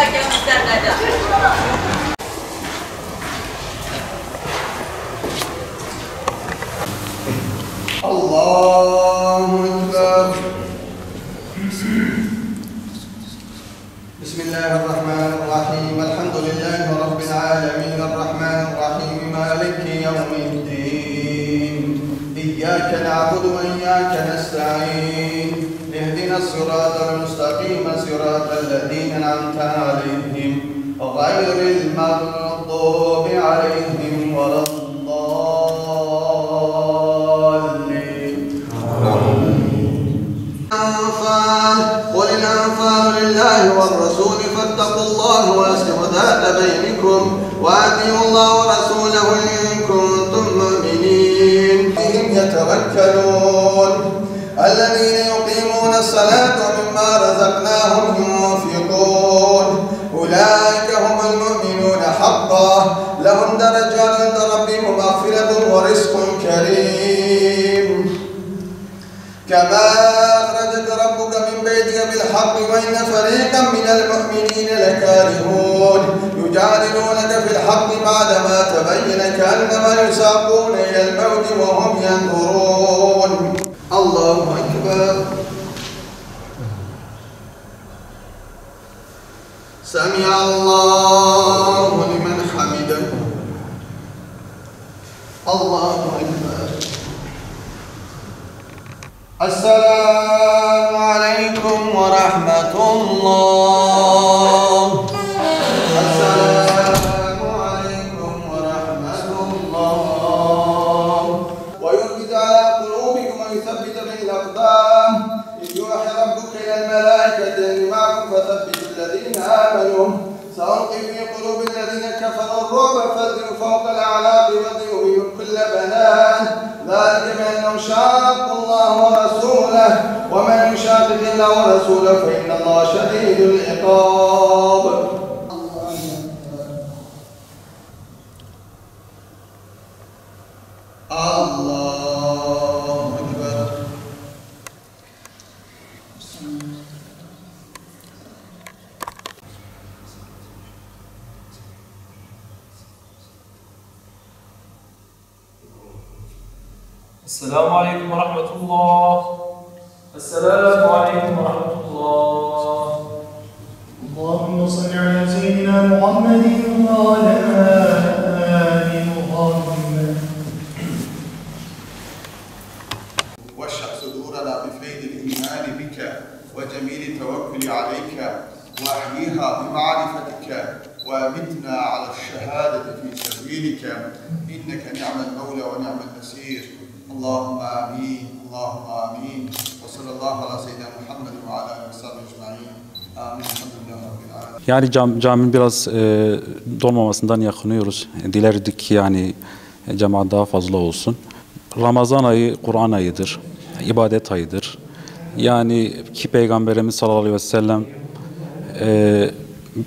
الله أكبر. بسم الله الرحمن الرحيم. الحمد لله رب العالمين الرحمن الرحيم مالك يوم الدين. إياك نعبد وإياك نستعين. اهدنا الصراط المستقيم صراط الذين أنعمت عليهم غير المغضوب عليهم ولا قل الأنفال لله والرسول فاتقوا الله وأصلحوا ذات بينكم وأطيعوا الله ورسوله إن كنتم مؤمنين. بهم يتوكلون الذين يقيمون الصلاة ومما رزقناهم ينفقون أولئك هم المؤمنون حقا لهم درجات عند ربهم ومغفرة ورزق كريم. كما أخرجك ربك من بيتك بالحق وإن فريقا من المؤمنين لكارهون يجادلونك في الحق بعدما تبين كأنما يساقون إلى الموت وهم ينظرون. الله أكبر. سمع الله لمن حمده. الله أكبر. السلام عليكم ورحمة الله. السلام عليكم ورحمة الله. ويربط على قلوبكم ويثبت به الأقدام. إذ يوحي ربك إلى الملائكة أني معكم فثبتوا الذين آمنوا سألقي في قلوب الذين كفروا الرعب فاضربوا فوق الأعناق واضربوا بهم كل بنان ذلك بأنهم شاقوا الله ورسوله ومن يشاقق الله ورسوله فإن الله شديد العقاب. الله أكبر. السلام عليكم ورحمة الله. السلام عليكم ورحمة الله. اللهم صل على سيدنا محمد وعلى آل محمد. واشرح صدورنا بفيض الإيمان بك وجميل التوكل عليك وأحييها بمعرفتك وأمتنا على الشهادة في سبيلك إنك نعم المولى ونعم النصير. اللهم آمين. اللهم آمين. وصلى الله على سيدنا محمد وعلى آله وصحبه أجمعين. آمين. الحمد لله رب العالمين. Yani caminin biraz dolmamasından yakınıyoruz. Dilerdik ki yani cemaat daha fazla olsun. Ramazan ayı Kur'an ayıdır. İbadet ayıdır. Yani ki Peygamberimiz sallallahu aleyhi ve sellem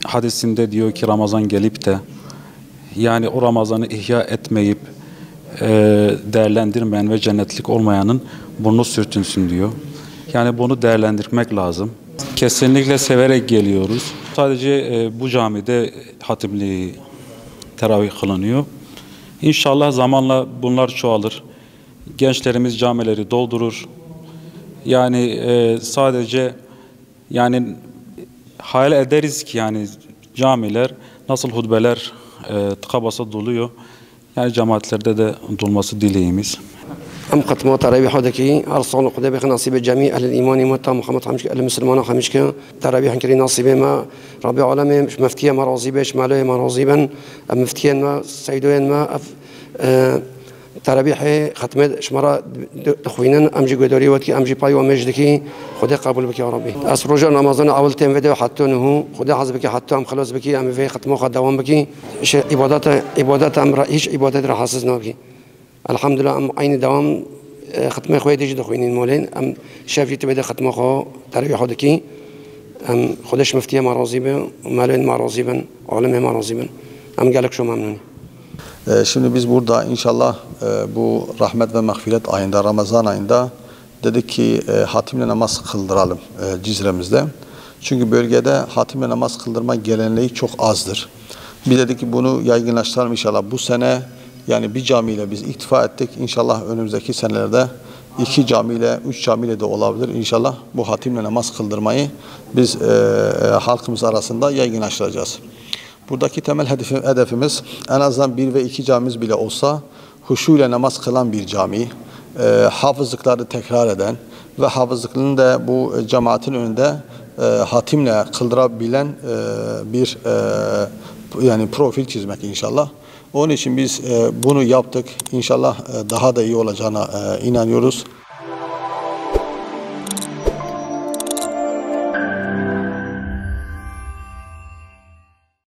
hadisinde diyor ki Ramazan gelip de yani o Ramazan'ı ihya etmeyip değerlendirmeyen ve cennetlik olmayanın burnu sürtünsün diyor. Yani bunu değerlendirmek lazım. Kesinlikle severek geliyoruz. Sadece bu camide hatipli teravih kılınıyor. İnşallah zamanla bunlar çoğalır. Gençlerimiz camileri doldurur. Yani sadece yani hayal ederiz ki yani camiler nasıl hutbeler tıka basa doluyor. Yani cemaatlerde de dolması dileğimiz. ام ختمات تراويح هذاكي ارسل خدا بخ نصيب جميع اهل الايمان مت محمد حمش المسلمان حمش ك تراويح كري نصيب ما رب العالمين مش مفتيه ما راضي بش مالي ما راضيبا مفتيان ما سيدوين ما تراويح ختمه شمره اخوينا امجي قدري وتي امجي باي ومجدكي خدا قبول بك يا ربي اسروج رمضان اول تم فيديو حتى انه خدا حسبك حتى ام خلاص بك ام في ختمه دوام بك عبادات امر هيش عبادات راح حسسنا بك الحمد لله ام عين دوام ختمه خويا تيجي دخوينين مولين ام شافي تبدا ختمه خو تراويح هذاكي ام خداش مفتيه ما راضيبه ومالين ما راضيبا علماء ما راضيبا ام قالك شو ممنوني. Şimdi biz burada inşallah bu rahmet ve mağfiret ayında, Ramazan ayında dedik ki hatimle namaz kıldıralım Cizre'mizde. Çünkü bölgede hatimle namaz kıldırma geleneği çok azdır. Biz dedik ki bunu yaygınlaştıralım inşallah. Bu sene yani bir camiyle biz iktifa ettik. İnşallah önümüzdeki senelerde 2 camiyle, 3 camiyle de olabilir. İnşallah bu hatimle namaz kıldırmayı biz halkımız arasında yaygınlaştıracağız. Buradaki temel hedefimiz en azından 1 ve 2 camimiz bile olsa huşuyla namaz kılan bir cami, hafızlıkları tekrar eden ve hafızlıklığını da bu cemaatin önünde hatimle kıldırabilen bir yani profil çizmek inşallah. Onun için biz bunu yaptık. İnşallah daha da iyi olacağına inanıyoruz.